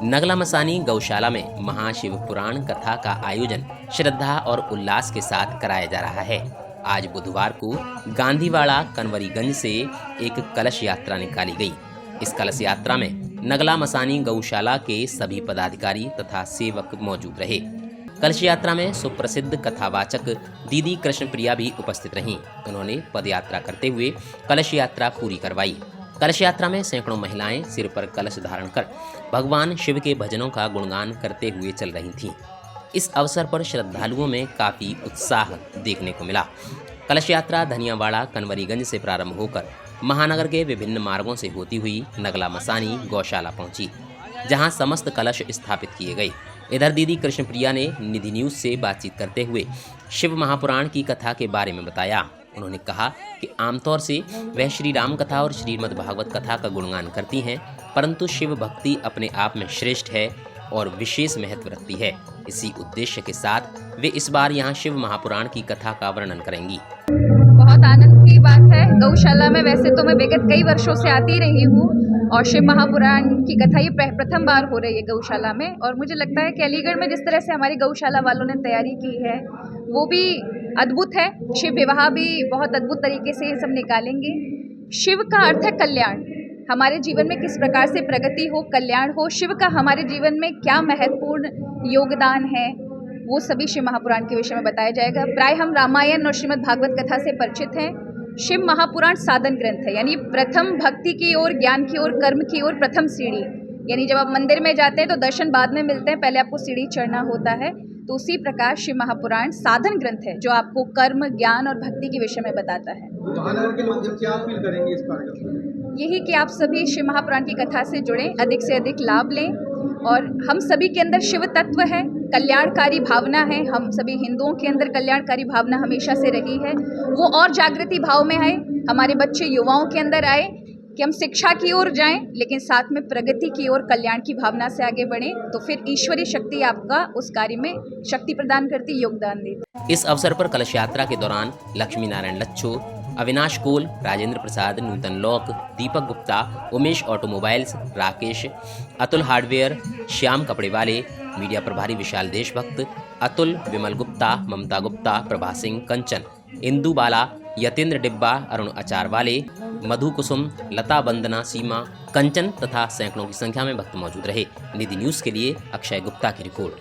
नगला मसानी गौशाला में महाशिव पुराण कथा का आयोजन श्रद्धा और उल्लास के साथ कराया जा रहा है। आज बुधवार को गांधीवाड़ा कनवरीगंज से एक कलश यात्रा निकाली गई। इस कलश यात्रा में नगला मसानी गौशाला के सभी पदाधिकारी तथा सेवक मौजूद रहे। कलश यात्रा में सुप्रसिद्ध कथावाचक दीदी कृष्णप्रिया भी उपस्थित रहीं। उन्होंने पदयात्रा करते हुए कलश यात्रा पूरी करवाई। कलश यात्रा में सैकड़ों महिलाएं सिर पर कलश धारण कर भगवान शिव के भजनों का गुणगान करते हुए चल रही थीं। इस अवसर पर श्रद्धालुओं में काफी उत्साह देखने को मिला। कलश यात्रा धनियावाड़ा कनवरीगंज से प्रारंभ होकर महानगर के विभिन्न मार्गों से होती हुई नगला मसानी गौशाला पहुंची, जहां समस्त कलश स्थापित किए गए। इधर दीदी कृष्णप्रिया ने निधि न्यूज से बातचीत करते हुए शिव महापुराण की कथा के बारे में बताया। उन्होंने कहा कि आमतौर से वह श्री राम कथा और श्रीमद् भागवत कथा का गुणगान करती हैं, परंतु शिव भक्ति अपने आप में श्रेष्ठ है और विशेष महत्व रखती है। इसी उद्देश्य के साथ वे इस बार यहाँ शिव महापुराण की कथा का वर्णन करेंगी। बहुत आनंद की बात है। गौशाला में वैसे तो मैं विगत कई वर्षों से आती रही हूँ और शिव महापुराण की कथा ये प्रथम बार हो रही है गौशाला में। और मुझे लगता है कि अलीगढ़ में जिस तरह से हमारी गौशाला वालों ने तैयारी की है वो भी अद्भुत है। शिव विवाह भी बहुत अद्भुत तरीके से ये सब निकालेंगे। शिव का अर्थ है कल्याण। हमारे जीवन में किस प्रकार से प्रगति हो, कल्याण हो, शिव का हमारे जीवन में क्या महत्वपूर्ण योगदान है, वो सभी शिव महापुराण के विषय में बताया जाएगा। प्राय हम रामायण और श्रीमद् भागवत कथा से परिचित हैं। शिव महापुराण साधन ग्रंथ है, यानी प्रथम भक्ति की ओर, ज्ञान की ओर, कर्म की ओर प्रथम सीढ़ी। यानी जब आप मंदिर में जाते हैं तो दर्शन बाद में मिलते हैं, पहले आपको सीढ़ी चढ़ना होता है। तो उसी प्रकार शिव महापुराण साधन ग्रंथ है जो आपको कर्म, ज्ञान और भक्ति के विषय में बताता है। महानगर के लोग क्या अपील करेंगे इस कार्यक्रम में? यही कि आप सभी शिव महापुराण की कथा से जुड़ें, अधिक से अधिक लाभ लें। और हम सभी के अंदर शिव तत्व है, कल्याणकारी भावना है। हम सभी हिंदुओं के अंदर कल्याणकारी भावना हमेशा से रही है, वो और जागृति भाव में आए, हमारे बच्चे युवाओं के अंदर आए कि हम शिक्षा की ओर जाएं, लेकिन साथ में प्रगति की ओर, कल्याण की भावना से आगे बढ़ें। तो फिर ईश्वरीय शक्ति आपका उस कार्य में शक्ति प्रदान करती, योगदान देती। इस अवसर पर कलश यात्रा के दौरान लक्ष्मी नारायण लच्छो, अविनाश कोल, राजेंद्र प्रसाद, नूतन lock, Deepak Gupta, Umesh automobiles, Rakesh, Atul hardware, Shyam कपड़े वाले, मीडिया प्रभारी विशाल देशभक्त, अतुल, विमल गुप्ता, ममता गुप्ता, प्रभा सिंह, कंचन, इंदु बाला, यतेंद्र डिब्बा, अरुण अचार वाले, मधु कुसुम, लता वंदना, सीमा, कंचन तथा सैकड़ों की संख्या में भक्त मौजूद रहे। निधि न्यूज के लिए अक्षय गुप्ता की रिपोर्ट।